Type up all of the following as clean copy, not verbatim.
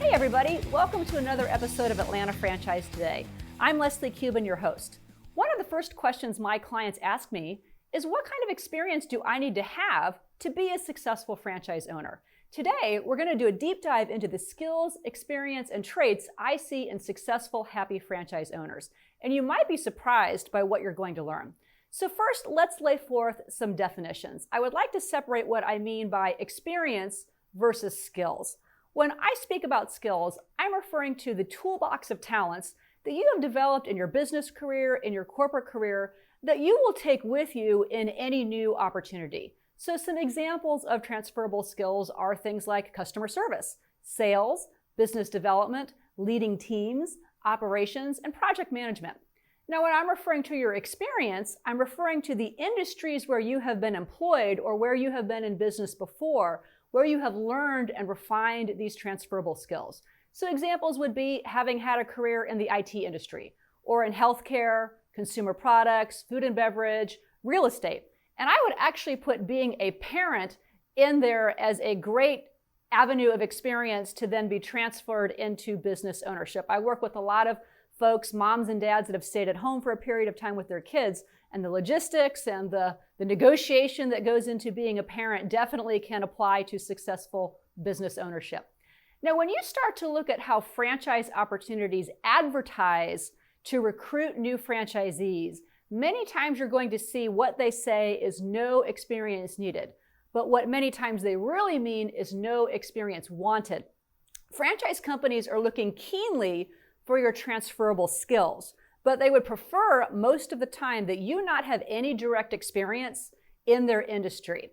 Hey everybody, welcome to another episode of Atlanta Franchise Today. I'm Leslie Cuban, your host. One of the first questions my clients ask me is what kind of experience do I need to have to be a successful franchise owner? Today, we're going to do a deep dive into the skills, experience, and traits I see in successful, happy franchise owners. And you might be surprised by what you're going to learn. So first, let's lay forth some definitions. I would like to separate what I mean by experience versus skills. When I speak about skills, I'm referring to the toolbox of talents that you have developed in your business career, in your corporate career, that you will take with you in any new opportunity. So some examples of transferable skills are things like customer service, sales, business development, leading teams, operations, and project management. Now, when I'm referring to your experience, I'm referring to the industries where you have been employed or where you have been in business before, where you have learned and refined these transferable skills. So examples would be having had a career in the IT industry or in healthcare, consumer products, food and beverage, real estate. And I would actually put being a parent in there as a great avenue of experience to then be transferred into business ownership. I work with a lot of folks, moms and dads that have stayed at home for a period of time with their kids, and the logistics and the negotiation that goes into being a parent definitely can apply to successful business ownership. Now, when you start to look at how franchise opportunities advertise to recruit new franchisees, many times you're going to see what they say is no experience needed, but what many times they really mean is no experience wanted. Franchise companies are looking keenly for your transferable skills, but they would prefer most of the time that you not have any direct experience in their industry.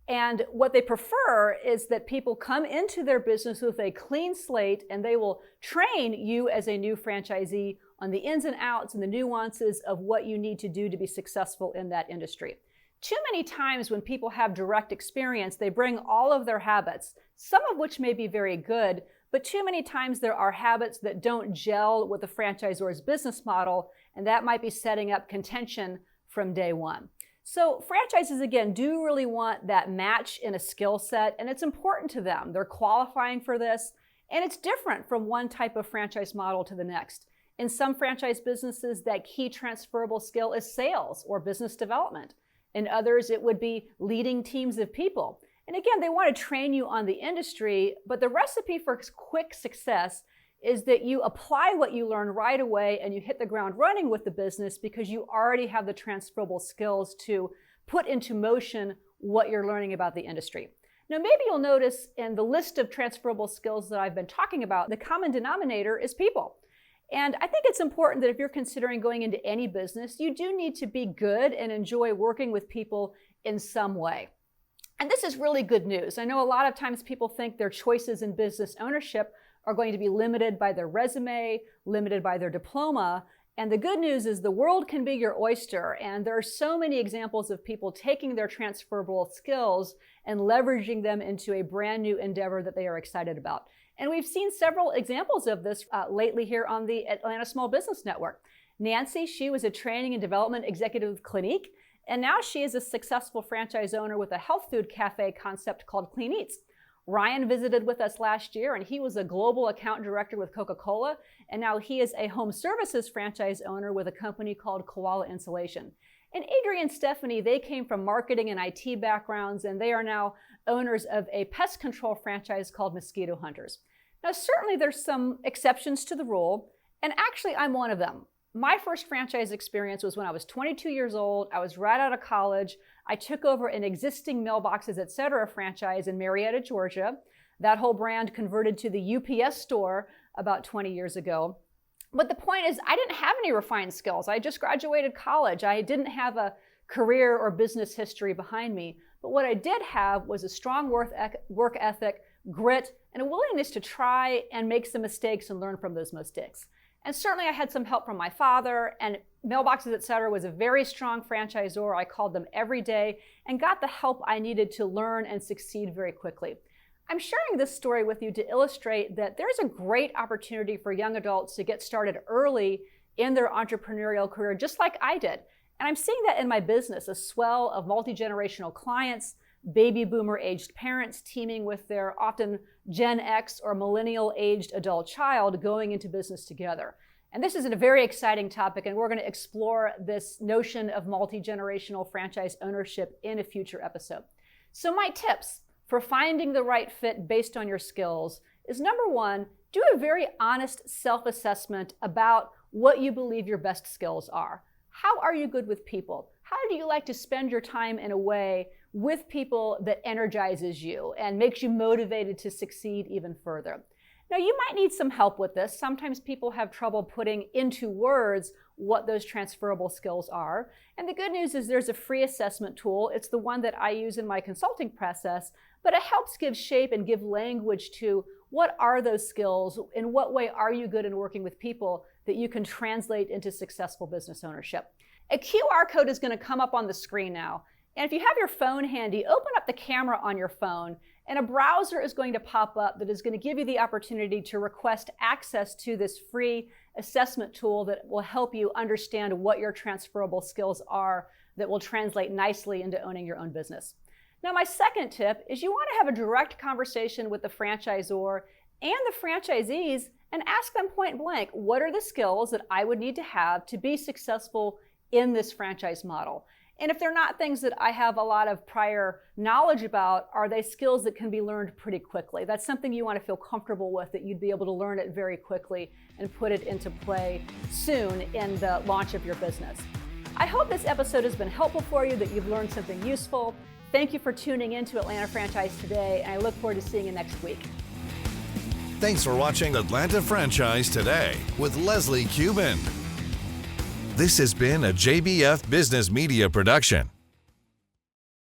And what they prefer is that people come into their business with a clean slate, and they will train you as a new franchisee on the ins and outs and the nuances of what you need to do to be successful in that industry. Too many times when people have direct experience, they bring all of their habits, some of which may be very good, but too many times there are habits that don't gel with the franchisor's business model, and that might be setting up contention from day one. So franchises, again, do really want that match in a skill set, and it's important to them. They're qualifying for this, and it's different from one type of franchise model to the next. In some franchise businesses, that key transferable skill is sales or business development. In others, it would be leading teams of people. And again, they want to train you on the industry, but the recipe for quick success is that you apply what you learn right away and you hit the ground running with the business because you already have the transferable skills to put into motion what you're learning about the industry. Now, maybe you'll notice in the list of transferable skills that I've been talking about, the common denominator is people. And I think it's important that if you're considering going into any business, you do need to be good and enjoy working with people in some way. And this is really good news. I know a lot of times people think their choices in business ownership are going to be limited by their resume, limited by their diploma. And the good news is the world can be your oyster. And there are so many examples of people taking their transferable skills and leveraging them into a brand new endeavor that they are excited about. And we've seen several examples of this lately here on the Atlanta Small Business Network. Nancy, she was a training and development executive with Clinique, and now she is a successful franchise owner with a health food cafe concept called Clean Eats. Ryan visited with us last year, and he was a global account director with Coca-Cola, and now he is a home services franchise owner with a company called Koala Insulation. And Adrian and Stephanie, they came from marketing and IT backgrounds, and they are now owners of a pest control franchise called Mosquito Hunters. Now, certainly there's some exceptions to the rule, and actually I'm one of them. My first franchise experience was when I was 22 years old. I was right out of college. I took over an existing Mailboxes, Etc. franchise in Marietta, Georgia. That whole brand converted to the UPS store about 20 years ago. But the point is, I didn't have any refined skills. I just graduated college. I didn't have a career or business history behind me. But what I did have was a strong work ethic, grit, and a willingness to try and make some mistakes and learn from those mistakes. And certainly I had some help from my father, and Mailboxes, Etc. was a very strong franchisor. I called them every day and got the help I needed to learn and succeed very quickly. I'm sharing this story with you to illustrate that there's a great opportunity for young adults to get started early in their entrepreneurial career, just like I did. And I'm seeing that in my business, a swell of multi-generational clients, baby boomer aged parents teaming with their often Gen X or millennial aged adult child going into business together. And this is a very exciting topic, and we're going to explore this notion of multi-generational franchise ownership in a future episode. So my tips for finding the right fit based on your skills is, number one, do a very honest self-assessment about what you believe your best skills are. How are you good with people? How do you like to spend your time in a way with people that energizes you and makes you motivated to succeed even further? Now, you might need some help with this. Sometimes people have trouble putting into words what those transferable skills are. And the good news is there's a free assessment tool. It's the one that I use in my consulting process, but it helps give shape and give language to what are those skills, in what way are you good in working with people that you can translate into successful business ownership. A QR code is going to come up on the screen now. And if you have your phone handy, open up the camera on your phone, and a browser is going to pop up that is going to give you the opportunity to request access to this free assessment tool that will help you understand what your transferable skills are that will translate nicely into owning your own business. Now, my second tip is you want to have a direct conversation with the franchisor and the franchisees and ask them point blank, what are the skills that I would need to have to be successful in this franchise model? And if they're not things that I have a lot of prior knowledge about, are they skills that can be learned pretty quickly? That's something you want to feel comfortable with, that you'd be able to learn it very quickly and put it into play soon in the launch of your business. I hope this episode has been helpful for you, that you've learned something useful. Thank you for tuning in to Atlanta Franchise Today, and I look forward to seeing you next week. Thanks for watching Atlanta Franchise Today with Leslie Cuban. This has been a JBF Business Media production.